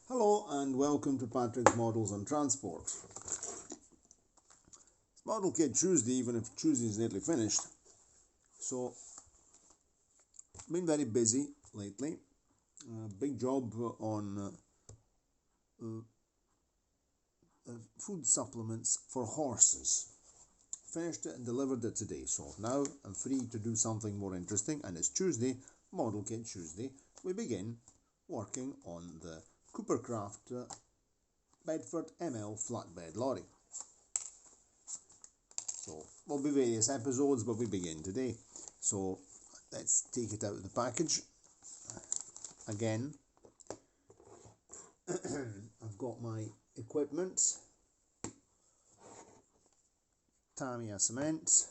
Hello and welcome to Patrick's Models and Transport. It's Model Kit Tuesday, even if Tuesday is nearly finished. So, been very busy lately. Big job on food supplements for horses. Finished it and delivered it today. So now I'm free to do something more interesting, and it's Tuesday, Model Kit Tuesday. We begin working on the Cooper Craft Bedford ML flatbed lorry. So there'll be various episodes, but we begin today. So let's take it out of the package. Again, I've got my equipment, Tamiya cement,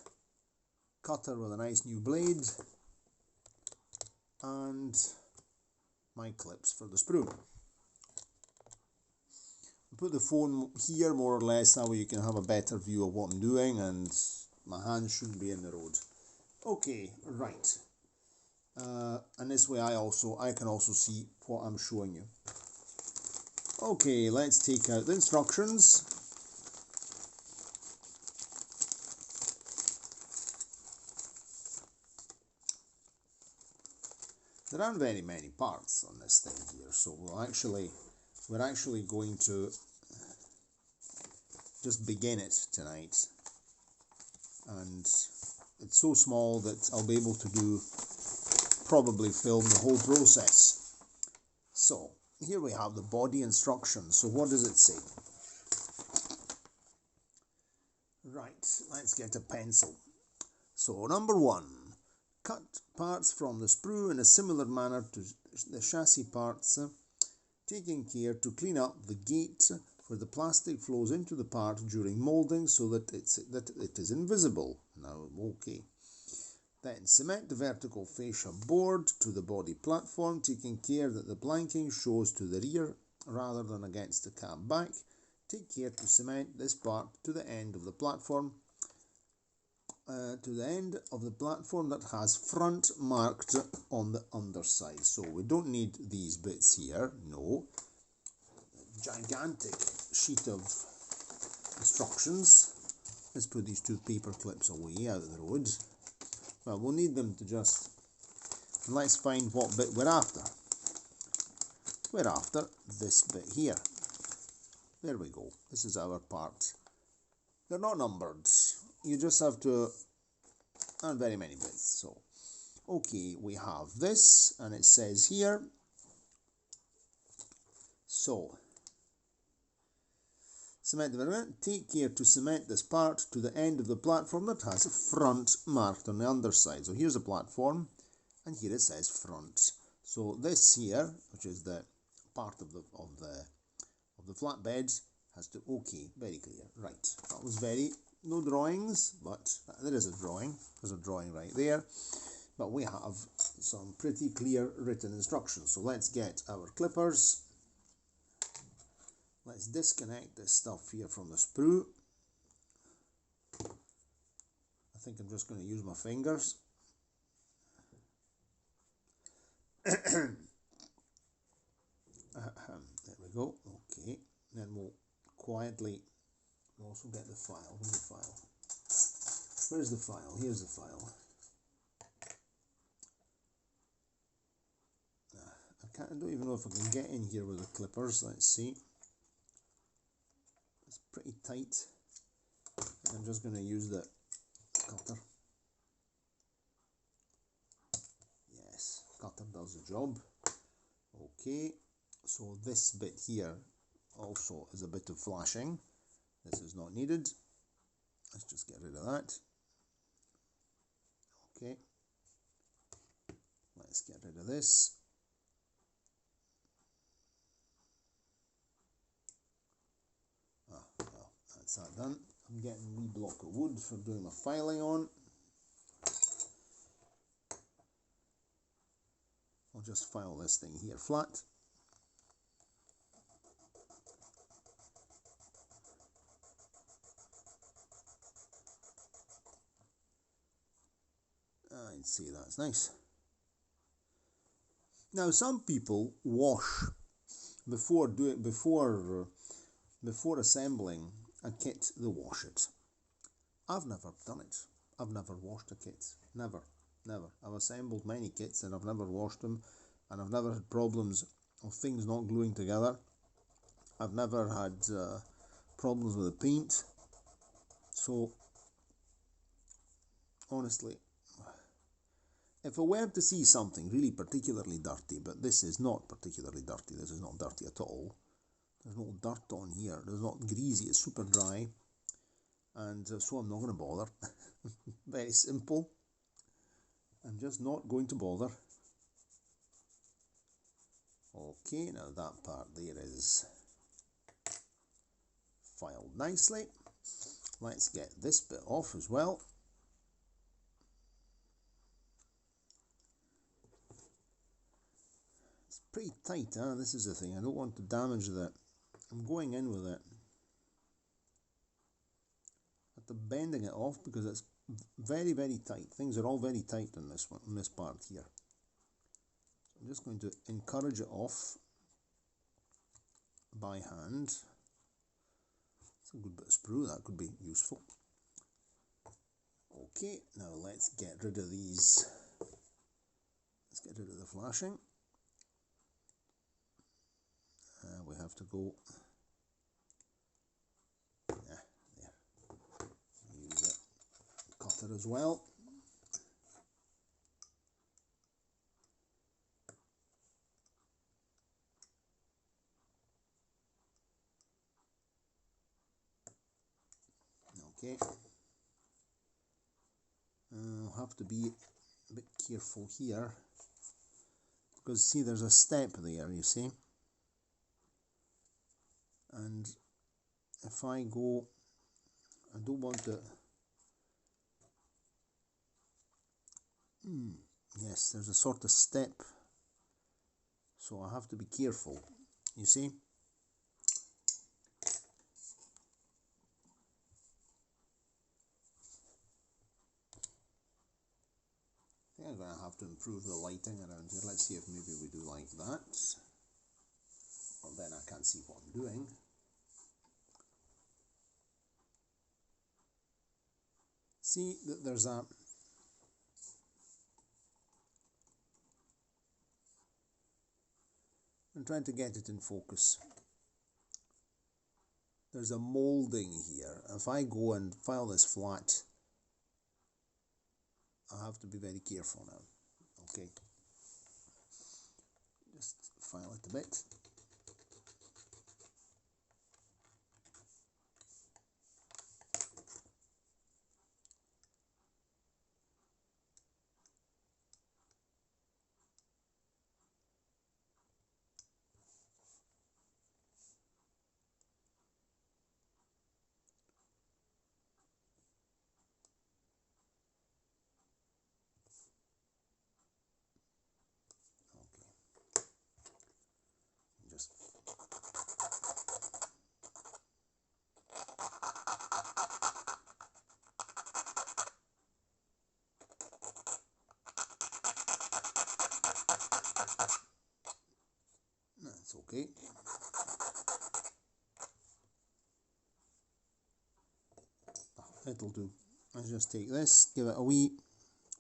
cutter with a nice new blade, and my clips for the sprue. Put the phone here more or less, that way you can have a better view of what I'm doing and my hands shouldn't be in the road. Okay, right. And this way I can also see what I'm showing you. Okay, let's take out the instructions. There aren't very many parts on this thing here, so we're actually going to just begin it tonight, and it's so small that I'll be able to probably film the whole process. So here we have the body instructions. So what does it say? Right, let's get a pencil. So number 1, cut parts from the sprue in a similar manner to the chassis parts, taking care to clean up the gate where the plastic flows into the part during moulding so that it is invisible. Now, okay. Then cement the vertical fascia board to the body platform, taking care that the blanking shows to the rear rather than against the cab back. Take care to cement this part to the end of the platform, that has front marked on the underside. So we don't need these bits here, no. Gigantic sheet of instructions. Let's put these 2 paper clips away out of the road. Well, we'll need them to just... Let's find what bit we're after. We're after this bit here. There we go. This is our part. They're not numbered. You just have to... Not very many bits. So, okay, we have this, and it says here. So, cement the vertical. Take care to cement this part to the end of the platform that has front marked on the underside. So here's the platform, and here it says front. So this here, which is the part of the flatbed, has to, okay, very clear. Right, that was no drawings, but there is a drawing. There's a drawing right there. But we have some pretty clear written instructions. So let's get our clippers. Let's disconnect this stuff here from the sprue. I think I'm just going to use my fingers. There we go. Okay. Then we'll quietly also get the file. Where's the file? Where's the file? Here's the file. I don't even know if I can get in here with the clippers. Let's see. It's pretty tight. I'm just going to use the cutter. Yes, cutter does the job. Okay, so this bit here also is a bit of flashing. This is not needed. Let's just get rid of that. Okay, let's get rid of this. Well, that's that done. I'm getting a wee block of wood for doing my filing on. I'll just file this thing here flat. I'd say that's nice. Now, some people wash before assembling a kit, they wash it. I've never done it. I've never washed a kit. Never. I've assembled many kits and I've never washed them, and I've never had problems of things not gluing together. I've never had problems with the paint. So honestly, if I were to see something really particularly dirty, but this is not particularly dirty, this is not dirty at all, there's no dirt on here, there's not greasy, it's super dry, and so I'm not going to bother. Very simple. I'm just not going to bother. Okay, now that part there is filed nicely. Let's get this bit off as well. It's pretty tight, huh? This is the thing, I don't want to damage that. I'm going in with it. I have to bending it off because it's very, very tight. Things are all very tight on this one, on this part here. So I'm just going to encourage it off by hand. It's a good bit of sprue, that could be useful. Okay, now let's get rid of these. Let's get rid of the flashing. We have to go. There. Use the cutter as well. Okay. I'll have to be a bit careful here because see, there's a step there, you see, and if I go, I don't want to. Yes, there's a sort of step, so I have to be careful, you see. I think I'm going to have to improve the lighting around here. Let's see if maybe we do like that. Well, then I can't see what I'm doing. See that there's a I'm trying to get it in focus. There's a moulding here. If I go and file this flat, I have to be very careful now. Okay. Just file it a bit. Just that's okay. It'll do. I just take this, give it a wee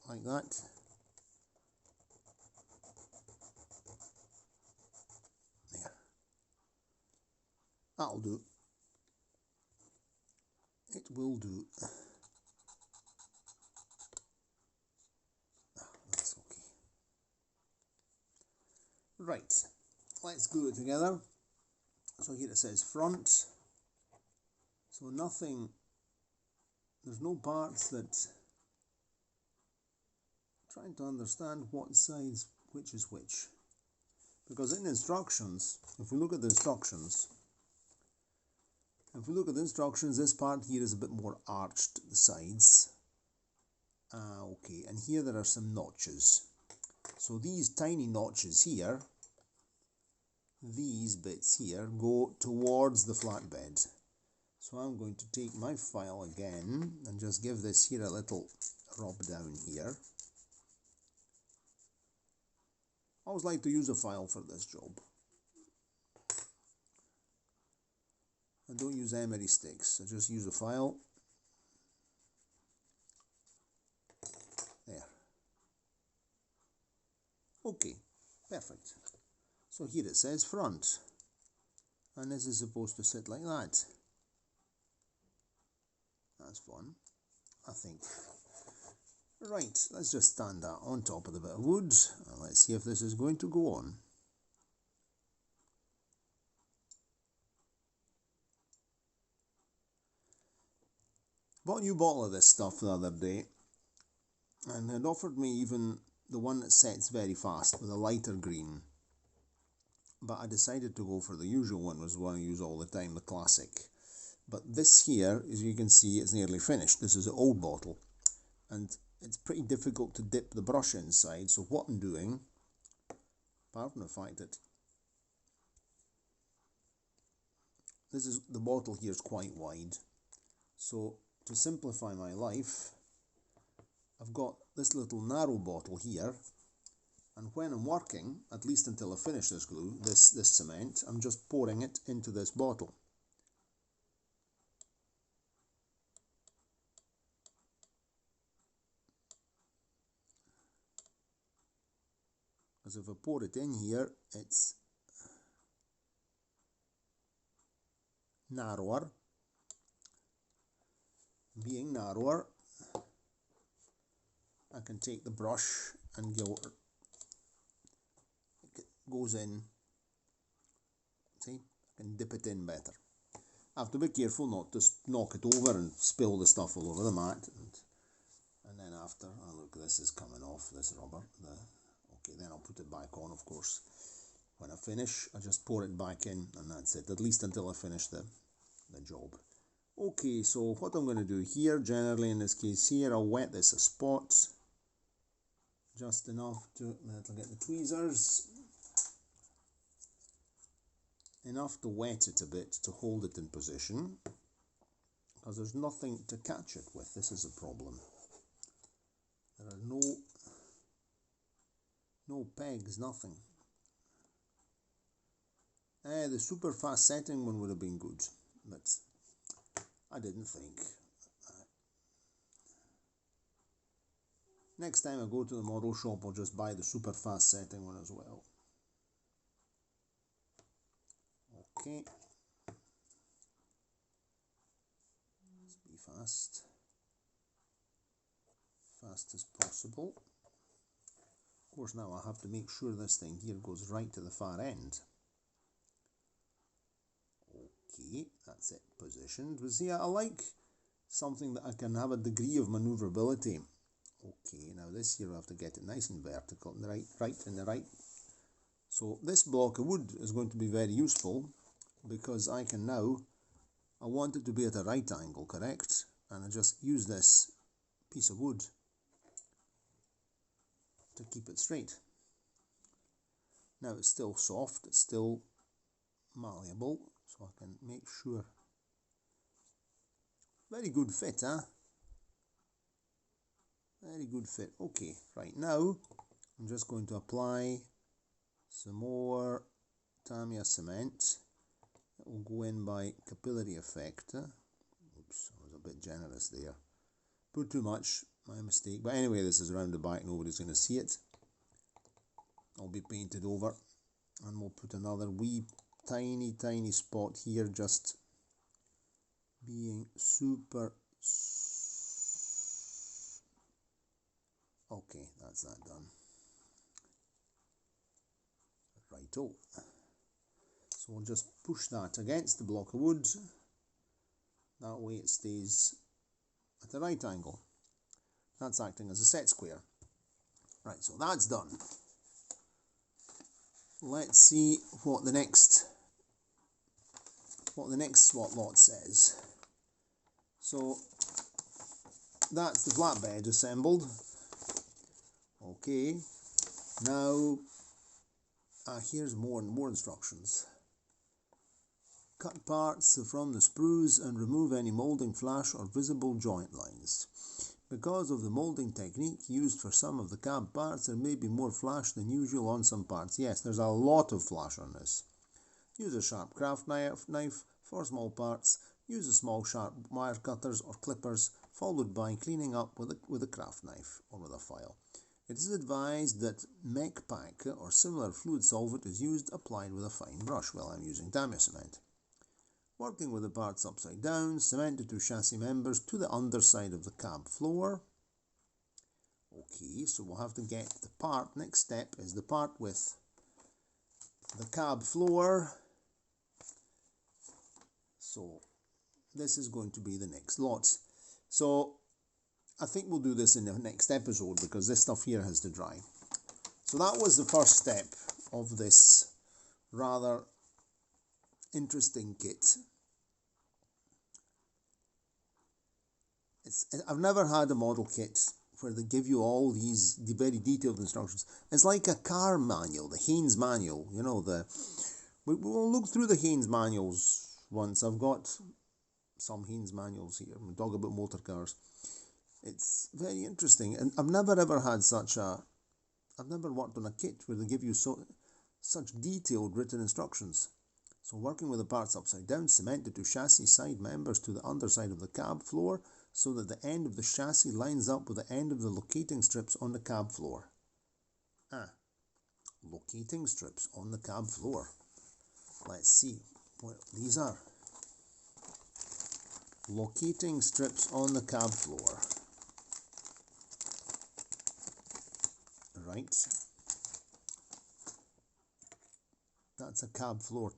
like that. There. That'll do. It will do. That's okay. Right, let's glue it together. So here it says front. So nothing, there's no parts that, I'm trying to understand what size which is which. Because in instructions, if we look at the instructions, this part here is a bit more arched, the sides. Okay, and here there are some notches. So these tiny notches here, these bits here, go towards the flatbed. So I'm going to take my file again and just give this here a little rub down here. I always like to use a file for this job. I don't use emery sticks, I just use a file. There. Okay, perfect. So here it says front, and this is supposed to sit like that. That's fun, I think. Right, let's just stand that on top of the bit of wood, and let's see if this is going to go on. Bought a new bottle of this stuff the other day, and it offered me even the one that sets very fast with a lighter green. But I decided to go for the usual one, was the one I use all the time, the classic. But this here, as you can see, is nearly finished. This is an old bottle, and it's pretty difficult to dip the brush inside. So what I'm doing, apart from the fact that the bottle here is quite wide, so to simplify my life, I've got this little narrow bottle here, and when I'm working, at least until I finish this glue, this cement, I'm just pouring it into this bottle. Because if I pour it in here, it's narrower. Being narrower, I can take the brush and go, it goes in, see, I can dip it in better. I have to be careful not to knock it over and spill the stuff all over the mat, and then after, oh look, this is coming off, this rubber, okay, then I'll put it back on, of course. When I finish, I just pour it back in, and that's it, at least until I finish the job. Okay, so what I'm going to do here, generally in this case here, I'll wet this a spot, just enough to, that'll get the tweezers, enough to wet it a bit to hold it in position, because there's nothing to catch it with. This is a problem. There are no pegs, nothing. The super fast setting one would have been good, but I didn't think. Next time I go to the model shop, I'll just buy the super fast setting one as well. Okay. Let's be fast. Fast as possible. Of course, now I have to make sure this thing here goes right to the far end. Okay, that's it positioned. But see, I like something that I can have a degree of maneuverability. Okay, now this here I have to get it nice and vertical, in the right. So this block of wood is going to be very useful, because I can now, I want it to be at a right angle, correct? And I just use this piece of wood to keep it straight. Now it's still soft, it's still malleable, so I can make sure. Very good fit, huh? Very good fit. Okay, right now I'm just going to apply some more Tamiya cement. It will go in by capillary effect. Oops, I was a bit generous there. Put too much, my mistake. But anyway, this is around the back, nobody's going to see it. I'll be painted over, and we'll put another wee tiny spot here, just being super. Okay, that's that done. Righto. So we'll just push that against the block of wood. That way it stays at the right angle. That's acting as a set square. Right, so that's done. Let's see what the next swap lot says. So that's the flatbed assembled. Okay, now here's more instructions. Cut parts from the sprues and remove any moulding flash or visible joint lines. Because of the moulding technique used for some of the cab parts, there may be more flash than usual on some parts. Yes, there's a lot of flash on this. Use a sharp craft knife, For small parts, use a small sharp wire cutters or clippers, followed by cleaning up with a craft knife or with a file. It is advised that mech pack or similar fluid solvent is used applied with a fine brush. Well, I'm using Tamiya cement. Working with the parts upside down, cement the two chassis members to the underside of the cab floor. Okay, so we'll have to get the part. Next step is the part with the cab floor. So this is going to be the next lot. So I think we'll do this in the next episode because this stuff here has to dry. So that was the first step of this rather interesting kit. I've never had a model kit where they give you all these very detailed instructions. It's like a car manual, the Haynes manual. You know, we'll look through the Haynes manuals once. I've got some Haynes manuals here. We talk about motor cars. It's very interesting, and I've never ever had I've never worked on a kit where they give you such detailed written instructions. So working with the parts upside down, cement the two chassis side members to the underside of the cab floor so that the end of the chassis lines up with the end of the locating strips on the cab floor. Locating strips on the cab floor. Let's see what these are. Locating strips on the cab floor. Right. That's a cab floor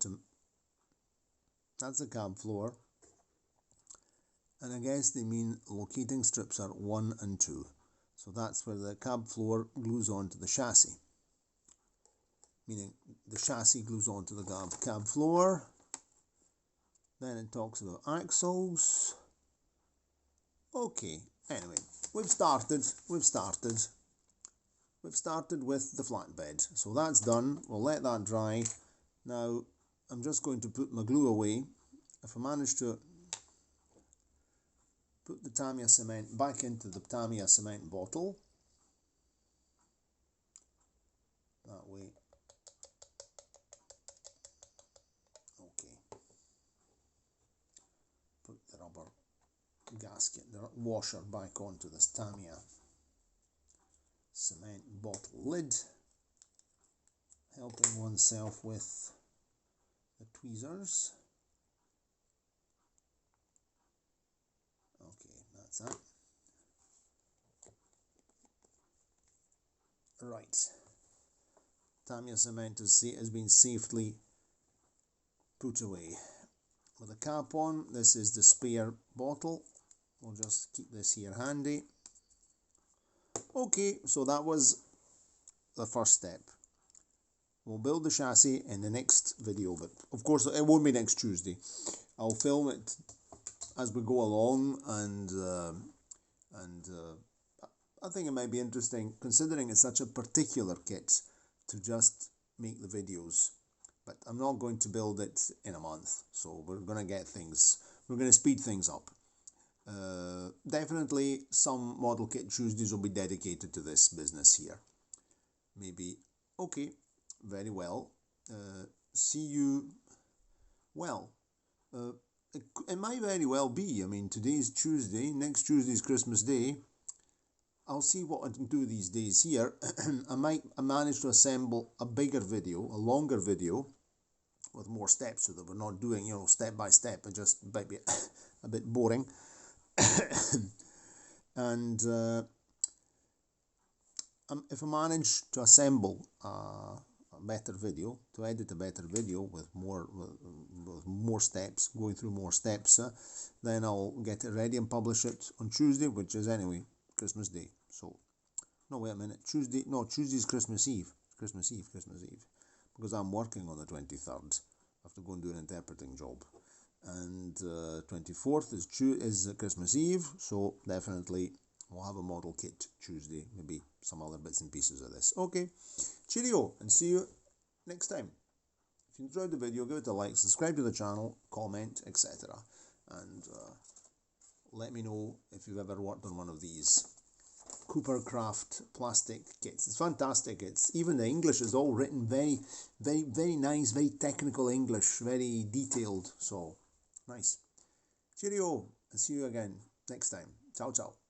That's a cab floor. And I guess they mean locating strips are 1 and 2. So that's where the cab floor glues onto the chassis. Meaning the chassis glues onto the cab floor. Then it talks about axles. Okay, anyway, we've started with the flatbed. So that's done. We'll let that dry. Now, I'm just going to put my glue away. If I manage to put the Tamiya cement back into the Tamiya cement bottle, that way. Okay. Put the rubber gasket, the washer back onto this Tamiya cement bottle lid, helping oneself with the tweezers. Okay, that's that. Right. Tamiya cement has been safely put away. With the cap on, this is the spare bottle. We'll just keep this here handy. Okay, so that was the first step. We'll build the chassis in the next video, but of course it won't be next Tuesday. I'll film it as we go along, and I think it might be interesting, considering it's such a particular kit, to just make the videos. But I'm not going to build it in a month, so we're going to speed things up. Definitely some model kit Tuesdays will be dedicated to this business here. Maybe. Okay, very well. See you. Well, it might very well be. I mean, today's Tuesday, next Tuesday's Christmas Day. I'll see what I can do these days here. I might manage to assemble a bigger video, a longer video, with more steps, so that we're not doing, you know, step by step. It just might be a bit boring. And if I manage to assemble a better video, to edit a better video with more steps, going through more steps, then I'll get it ready and publish it on Tuesday, which is anyway Christmas Day. So, no, wait a minute, Tuesday's Christmas Eve, because I'm working on the 23rd. I have to go and do an interpreting job. And 24th is Christmas Eve, so definitely we'll have a model kit Tuesday, maybe some other bits and pieces of this. Okay, cheerio, and see you next time. If you enjoyed the video, give it a like, subscribe to the channel, comment, etc. And let me know if you've ever worked on one of these Cooper Craft plastic kits. It's fantastic. It's even the English is all written very, very, very nice, very technical English, very detailed. So Nice. Cheerio, and see you again next time. Ciao, ciao.